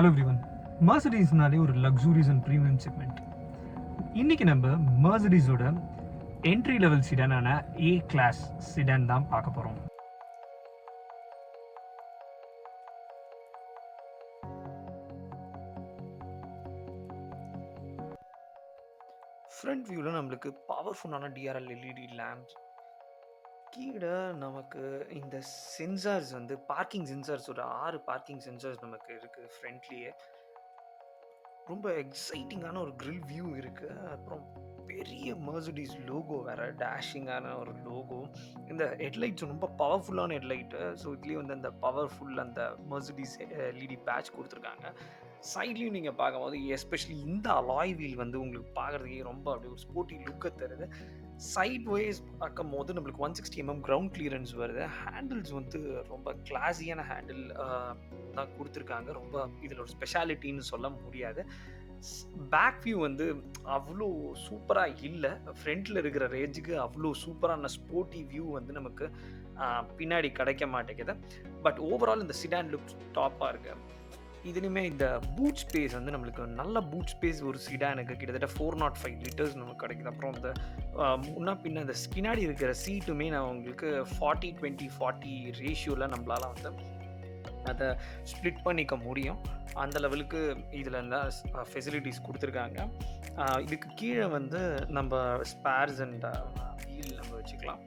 Hello everyone. மர்சிடிஸ்னாலே ஒரு luxurious and premium segment. இன்னைக்கு நம்ம மர்சிடிஸோட entry level சிடானான A class sit down தான் பார்க்க போகிறோம். ஃப்ரண்ட் வியூவில் நம்மளுக்கு பவர்ஃபுல்லான டிஆர்எல் எல்இடி லேம்ப்ஸ், கீழே நமக்கு இந்த சென்சார்ஸ் வந்து பார்க்கிங் சென்சார்ஸ், ஒரு 6 பார்க்கிங் சென்சார்ஸ் நமக்கு இருக்குது ஃப்ரண்ட்லேயே. ரொம்ப எக்ஸைட்டிங்கான ஒரு கிரில் வியூ இருக்குது. அப்புறம் பெரிய மர்சிடிஸ் லோகோ வேறு, டேஷிங்கான ஒரு லோகோ. இந்த ஹெட்லைட்ஸ் ரொம்ப பவர்ஃபுல்லான ஹெட்லைட்டு. ஸோ இதுலேயே வந்து அந்த பவர்ஃபுல் அந்த மர்சிடிஸ் எல்இடி பேட்ச் கொடுத்துருக்காங்க. சைட்லேயும் நீங்கள் பார்க்கும்போது எஸ்பெஷலி இந்த அலாய் வீல் வந்து உங்களுக்கு பார்க்குறதுக்கே ரொம்ப அப்படியே ஒரு ஸ்போர்ட்டி லுக்கை தருது. சைட் வைஸ் பார்க்கும் போது நம்மளுக்கு 160 mm கிரவுண்ட் கிளியரன்ஸ் வருது. ஹேண்டில்ஸ் வந்து ரொம்ப கிளாஸியான ஹேண்டில் தான் கொடுத்துருக்காங்க. ரொம்ப இதில் ஒரு ஸ்பெஷாலிட்டின்னு சொல்ல முடியாது. பேக் வியூ வந்து அவ்வளோ சூப்பராக இல்லை. ஃப்ரண்ட்டில் இருக்கிற ரேஞ்சுக்கு அவ்வளோ சூப்பரான ஸ்போர்ட்டி வியூ வந்து நமக்கு பின்னாடி கிடைக்க மாட்டேங்குது. பட் ஓவரால் இந்த சிடான் லுக் டாப்பாக இருக்குது. இதுலேயுமே இந்த பூட் ஸ்பேஸ் வந்து நம்மளுக்கு நல்ல பூட் ஸ்பேஸ் ஒரு சிடானுக்கு கிட்டத்தட்ட 405 லிட்டர்ஸ் நமக்கு கிடைக்குது. அப்புறம் இந்த முன்னா பின்ன இந்த பின்னாடி இருக்கிற சீட்டுமே நான் உங்களுக்கு 40-20-40 ரேஷியோவில் நம்மளால் வந்து அதை ஸ்ப்ளிட் பண்ணிக்க முடியும். அந்த லெவலுக்கு இதில் இருந்தால் ஃபெசிலிட்டிஸ் கொடுத்துருக்காங்க. இதுக்கு கீழே வந்து நம்ம ஸ்பேர்ஸ் அண்ட் வீல் நம்ம வச்சுக்கலாம்.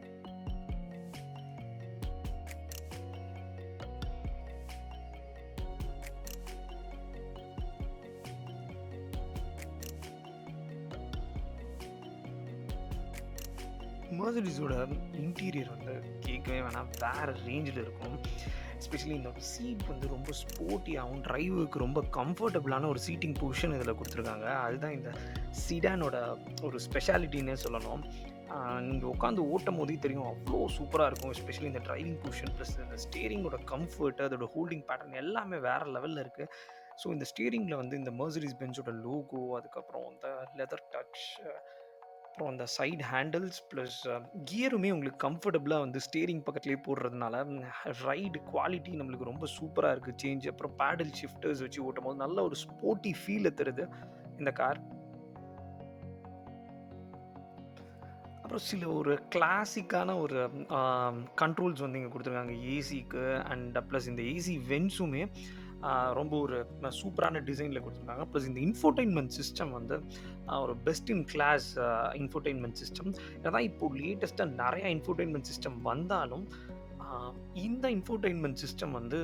மர்சிடிஸோட இன்டீரியர் வந்து கேட்கவே வேணாம், வேறு ரேஞ்சில் இருக்கும். எஸ்பெஷலி இந்த சீட் வந்து ரொம்ப ஸ்போர்ட்டியாகவும் டிரைவுக்கு ரொம்ப கம்ஃபர்டபுளான ஒரு சீட்டிங் பொசிஷன் இதில் கொடுத்துருக்காங்க. அதுதான் இந்த சிடானோட ஒரு ஸ்பெஷாலிட்டின்னே சொல்லணும். நீங்கள் உட்காந்து ஓட்டும் போதே தெரியும், அவ்வளோ சூப்பராக இருக்கும். எஸ்பெஷலி இந்த டிரைவிங் பொசிஷன் ப்ளஸ் இந்த ஸ்டேரிங்கோட கம்ஃபர்ட், அதோட ஹோல்டிங் பேட்டர்ன் எல்லாமே வேறு லெவலில் இருக்குது. ஸோ இந்த ஸ்டேரிங்கில் வந்து இந்த மர்சிடிஸ் பென்ஸோட லோகோ, அதுக்கப்புறம் இந்த லெதர் டச், அப்புறம் அந்த சைடு ஹேண்டில்ஸ் ப்ளஸ் கியருமே உங்களுக்கு கம்ஃபர்டபுளாக வந்து ஸ்டேரிங் பக்கத்துலேயே போடுறதுனால ரைடு குவாலிட்டி நம்மளுக்கு ரொம்ப சூப்பராக இருக்குது. சேஞ்ச் அப்புறம் பேடல் ஷிஃப்டர்ஸ் வச்சு ஓட்டும் போது நல்ல ஒரு ஸ்போர்ட்டி ஃபீலை தருது இந்த கார். அப்புறம் சில ஒரு கிளாசிக்கான ஒரு கண்ட்ரோல்ஸ் வந்து இங்கே கொடுத்துருக்காங்க ஏசிக்கு. அண்ட் ப்ளஸ் இந்த ஏசி வென்ஸுமே ரொம்ப ஒரு சூப்பரான டிசைனில் கொடுத்துருக்காங்க. ப்ளஸ் இந்த இன்ஃபோர்டைன்மெண்ட் சிஸ்டம் வந்து ஒரு best in class infotainment system. ஏன்னா இப்போது லேட்டஸ்ட்டாக நிறையா இன்ஃபோர்டைன்மெண்ட் சிஸ்டம் வந்தாலும் இந்த இன்ஃபோர்டைன்மெண்ட் சிஸ்டம் வந்து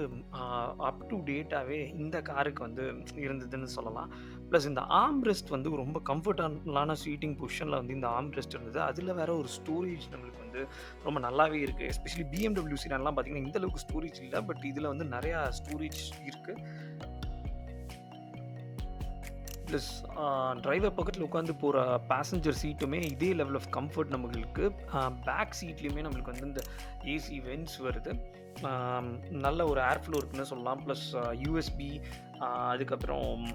அப் டு டேட்டாகவே இந்த காருக்கு வந்து இருந்ததுன்னு சொல்லலாம். ப்ளஸ் இந்த ஆர்ம் ரெஸ்ட் வந்து ரொம்ப கம்ஃபர்டபுளான சீட்டிங் பொசிஷனில் வந்து இந்த ஆர்ம் ரெஸ்ட் இருந்தது. அதில் வேற ஒரு ஸ்டோரேஜ் நம்மளுக்கு வந்து ரொம்ப நல்லாவே இருக்குது. எஸ்பெஷலி BMW சிடான்லாம் பார்த்தீங்கன்னா இந்தளவுக்கு ஸ்டோரேஜ் இல்லை, பட் இதில் வந்து நிறையா ஸ்டோரேஜ் இருக்குது. ப்ளஸ் டிரைவர் பக்கத்தில் உட்காந்து போகிற பேசஞ்சர் சீட்டுமே இதே லெவல் ஆஃப் கம்ஃபர்ட் நம்மளுக்கு. பேக் சீட்லேயுமே நம்மளுக்கு வந்து இந்த ஏசி வென்ஸ் வருது. நல்ல ஒரு ஏர் ஃப்ளோ இருக்குன்னு சொல்லலாம். ப்ளஸ் USB, அதுக்கப்புறம்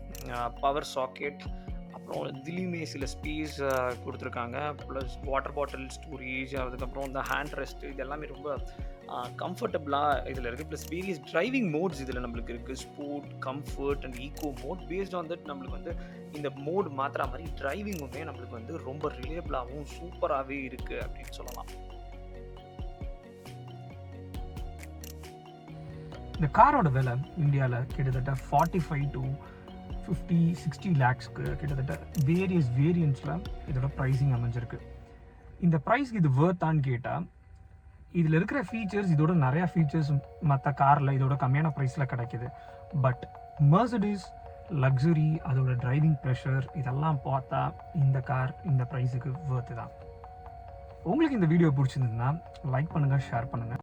பவர் சாக்கெட், அப்புறம் இதுலேயுமே சில ஸ்பேஸ் கொடுத்துருக்காங்க. ப்ளஸ் வாட்டர் பாட்டில் ஸ்டோரேஜ், அதுக்கப்புறம் இந்த ஹேண்ட் ரெஸ்ட், இது எல்லாமே ரொம்ப கம்ஃபர்டபுளாக இதில் இருக்குது. ப்ளஸ் வேரியஸ் டிரைவிங் மோட்ஸ் இதில் நம்மளுக்கு இருக்குது. Sport, comfort and eco mode. Based on that நம்மளுக்கு வந்து இந்த மோட் மாற்றுற மாதிரி டிரைவிங்குமே நம்மளுக்கு வந்து ரொம்ப ரிலேபிளாகவும் சூப்பராகவே இருக்குது அப்படின்னு சொல்லலாம். இந்த காரோட விலை இந்தியாவில் கிட்டத்தட்ட 45 to 50-60 lakhsக்கு கிட்டத்தட்ட வேரியஸ் வேரியன்ஸில் இதோட ப்ரைஸிங் அமைஞ்சிருக்கு. இந்த ப்ரைஸ்க்கு இது வேர்த்தான்னு கேட்டால், இதில் இருக்கிற ஃபீச்சர்ஸ், இதோட நிறையா ஃபீச்சர்ஸ் மற்ற காரில் இதோட கம்மியான ப்ரைஸில் கிடைக்கிது. பட் மர்சிடிஸ் லக்ஸுரி, அதோட டிரைவிங் ப்ரெஷர், இதெல்லாம் பார்த்தா இந்த கார் இந்த ப்ரைஸுக்கு வேர்த்து தான். உங்களுக்கு இந்த வீடியோ பிடிச்சிருந்ததுன்னா லைக் பண்ணுங்கள், ஷேர் பண்ணுங்கள்.